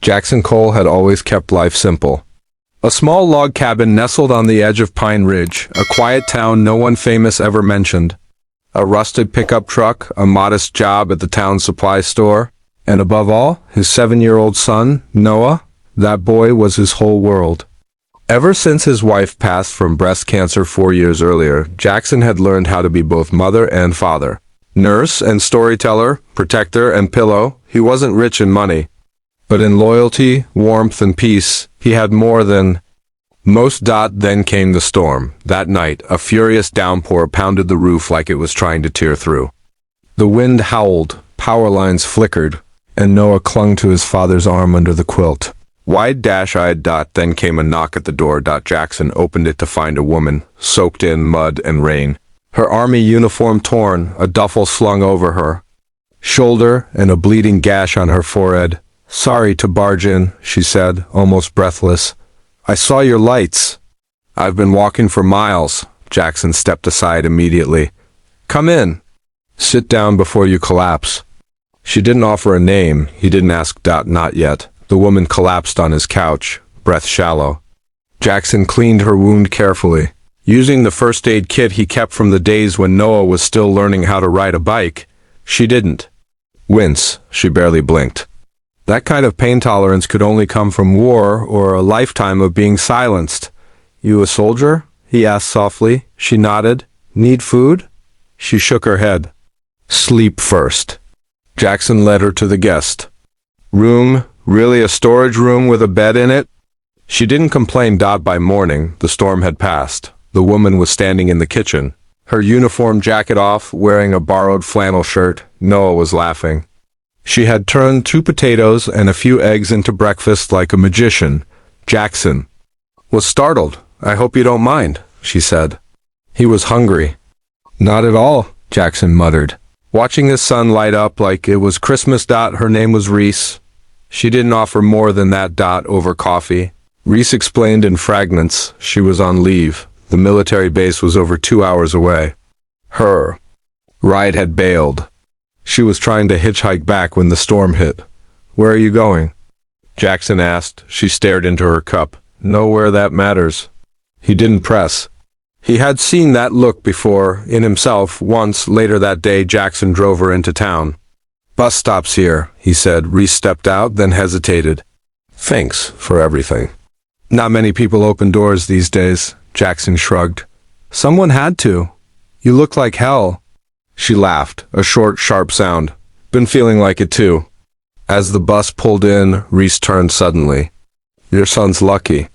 Jackson Cole had always kept life simple. A small log cabin nestled on the edge of Pine Ridge, a quiet town no one famous ever mentioned. A rusted pickup truck, a modest job at the town supply store, and above all, his 7-year-old son, Noah. That boy was his whole world. Ever since his wife passed from breast cancer 4 years earlier, Jackson had learned how to be both mother and father. Nurse and storyteller, protector and pillow. He wasn't rich in money, but in loyalty, warmth, and peace, he had more than most. Then came the storm. That night, a furious downpour pounded the roof like it was trying to tear through. The wind howled, power lines flickered, and Noah clung to his father's arm under the quilt. Wide-eyed. Then came a knock at the door. Jackson opened it to find a woman, soaked in mud and rain. Her army uniform torn, a duffel slung over her shoulder, and a bleeding gash on her forehead. "Sorry to barge in," she said, almost breathless. "I saw your lights." "I've been walking for miles." Jackson stepped aside immediately. "Come in. Sit down before you collapse." She didn't offer a name. He didn't ask. Not yet. The woman collapsed on his couch, breath shallow. Jackson cleaned her wound carefully, using the first aid kit he kept from the days when Noah was still learning how to ride a bike. She didn't wince. She barely blinked. That kind of pain tolerance could only come from war or a lifetime of being silenced. "You a soldier?" he asked softly. She nodded. "Need food?" She shook her head. "Sleep first." Jackson led her to the guest room. Really a storage room with a bed in it? She didn't complain. By morning, the storm had passed. The woman was standing in the kitchen, her uniform jacket off, wearing a borrowed flannel shirt. Noah was laughing. She had turned 2 potatoes and a few eggs into breakfast like a magician. Jackson was startled. "I hope you don't mind," she said. He was hungry. "Not at all," Jackson muttered, watching his son light up like it was Christmas. Her name was Reese. She didn't offer more than that. Over coffee. Reese explained in fragments. She was on leave. The military base was over 2 hours away. Her ride had bailed. She was trying to hitchhike back when the storm hit. "Where are you going?" Jackson asked. She stared into her cup. "Nowhere that matters." He didn't press. He had seen that look before, in himself, once. Later that day, Jackson drove her into town. "Bus stop's here," he said. Reese stepped out, then hesitated. "Thanks for everything." "Not many people open doors these days," Jackson shrugged. "Someone had to. You look like hell." She laughed, a short, sharp sound. "Been feeling like it too." As the bus pulled in, Reese turned suddenly. "Your son's lucky."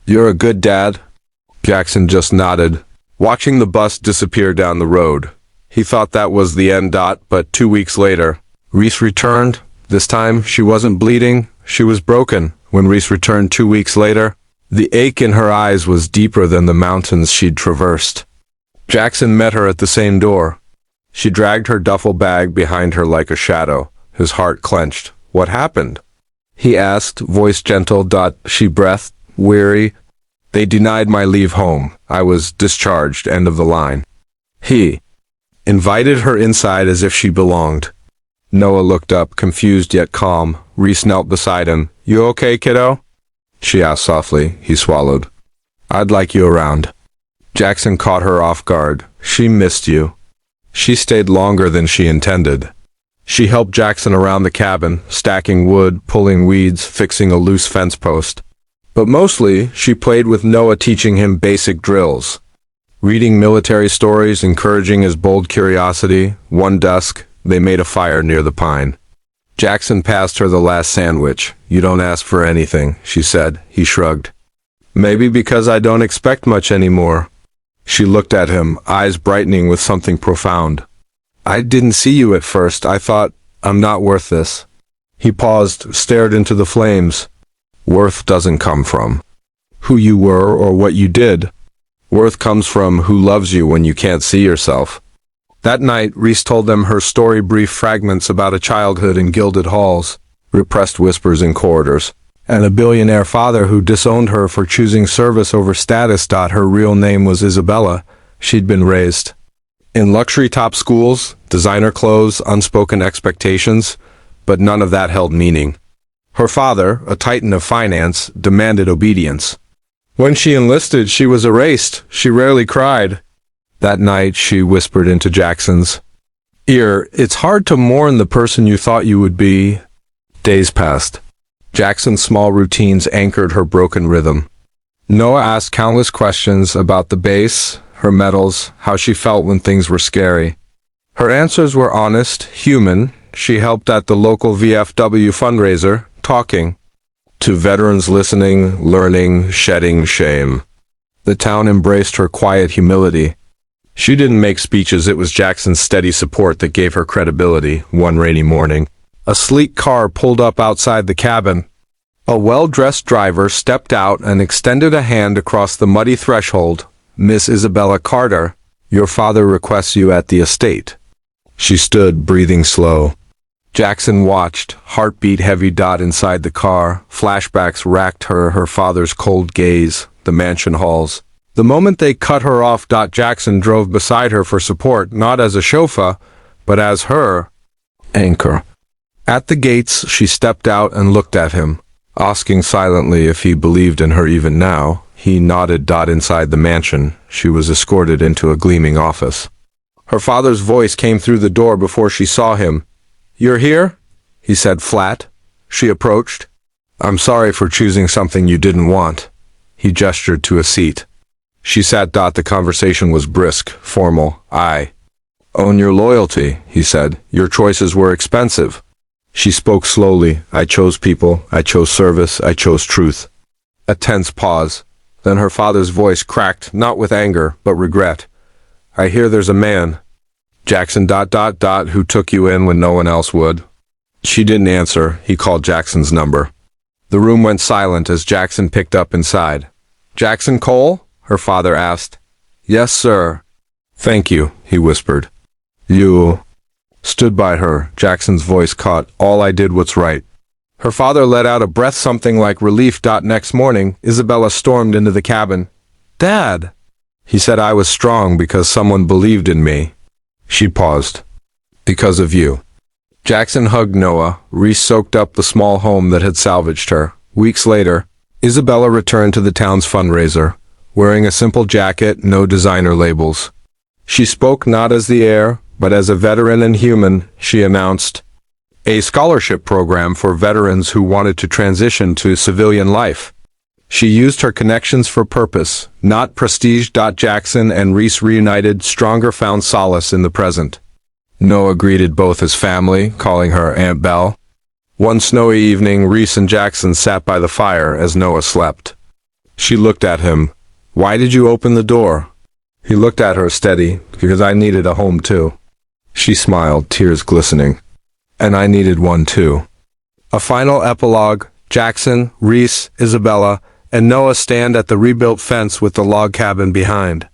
"You're a good dad?" Jackson just nodded, watching the bus disappear down the road. He thought that was the end. But 2 weeks later, Reese returned. This time, she wasn't bleeding. She was broken. When Reese returned 2 weeks later, the ache in her eyes was deeper than the mountains she'd traversed. Jackson met her at the same door. She dragged her duffel bag behind her like a shadow. His heart clenched. "What happened?" he asked, voice gentle. She breathed, weary. "They denied my leave home. I was discharged. End of the line." He invited her inside as if she belonged. Noah looked up, confused yet calm. Reese knelt beside him. "You okay, kiddo?" she asked softly. He swallowed. "I'd like you around." Jackson caught her off guard. "She missed you." She stayed longer than she intended. She helped Jackson around the cabin, stacking wood, pulling weeds, fixing a loose fence post. But mostly, she played with Noah, teaching him basic drills, reading military stories, encouraging his bold curiosity. One dusk, they made a fire near the pine. Jackson passed her the last sandwich. "You don't ask for anything," she said. He shrugged. "Maybe because I don't expect much anymore." She looked at him, eyes brightening with something profound. "I didn't see you at first. I thought, I'm not worth this." He paused, stared into the flames. "Worth doesn't come from who you were or what you did. Worth comes from who loves you when you can't see yourself." That night, Reese told them her story, brief fragments about a childhood in gilded halls, repressed whispers in corridors, and a billionaire father who disowned her for choosing service over status. Her real name was Isabella. She'd been raised in luxury top schools, designer clothes, unspoken expectations, but none of that held meaning. Her father, a titan of finance, demanded obedience. When she enlisted, she was erased. She rarely cried. That night, she whispered into Jackson's ear, "It's hard to mourn the person you thought you would be." Days passed. Jackson's small routines anchored her broken rhythm. Noah asked countless questions about the base, her medals, how she felt when things were scary. Her answers were honest, human. She helped at the local VFW fundraiser, talking to veterans, listening, learning, shedding shame. The town embraced her quiet humility. She didn't make speeches, it was Jackson's steady support that gave her credibility. One rainy morning, a sleek car pulled up outside the cabin. A well-dressed driver stepped out and extended a hand across the muddy threshold. "Miss Isabella Carter, your father requests you at the estate." She stood, breathing slow. Jackson watched, heartbeat heavy. Inside the car, flashbacks racked her father's cold gaze, the mansion halls. The moment they cut her off, Jackson drove beside her for support, not as a chauffeur, but as her anchor. At the gates, she stepped out and looked at him, asking silently if he believed in her even now. He nodded. Inside the mansion, she was escorted into a gleaming office. Her father's voice came through the door before she saw him. "You're here?" he said flat. She approached. "I'm sorry for choosing something you didn't want." He gestured to a seat. She sat. The conversation was brisk, formal. "I own your loyalty," he said. "Your choices were expensive." She spoke slowly. "I chose people, I chose service, I chose truth." A tense pause. Then her father's voice cracked, not with anger, but regret. "I hear there's a man, Jackson, who took you in when no one else would." She didn't answer. He called Jackson's number. The room went silent as Jackson picked up inside. "Jackson Cole?" her father asked. "Yes, sir." "Thank you," he whispered. "You stood by her." Jackson's voice caught. "All I did what's right." Her father let out a breath, something like relief. Next morning, Isabella stormed into the cabin. "Dad," he said, "I was strong because someone believed in me." She paused. "Because of you." Jackson hugged Noah. Reese soaked up the small home that had salvaged her. Weeks later, Isabella returned to the town's fundraiser, wearing a simple jacket, no designer labels. She spoke not as the heir, but as a veteran and human. She announced a scholarship program for veterans who wanted to transition to civilian life. She used her connections for purpose, not prestige. Jackson and Reese reunited, stronger, found solace in the present. Noah greeted both as family, calling her Aunt Belle. One snowy evening, Reese and Jackson sat by the fire as Noah slept. She looked at him. "Why did you open the door?" He looked at her steady. "Because I needed a home too." She smiled, tears glistening. "And I needed one too." A final epilogue. Jackson, Reese, Isabella, and Noah stand at the rebuilt fence with the log cabin behind.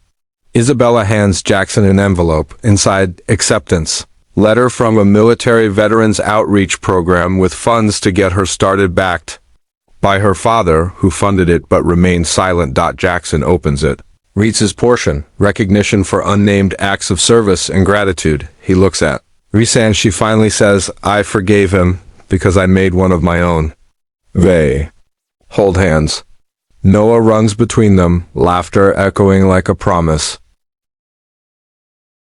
Isabella hands Jackson an envelope. Inside, acceptance. Letter from a military veterans outreach program with funds to get her started, backed by her father, who funded it but remained silent. Jackson opens it. Reads his portion. Recognition for unnamed acts of service and gratitude. He looks at Reese and she finally says, "I forgave him because I made one of my own." They hold hands. Noah runs between them, laughter echoing like a promise.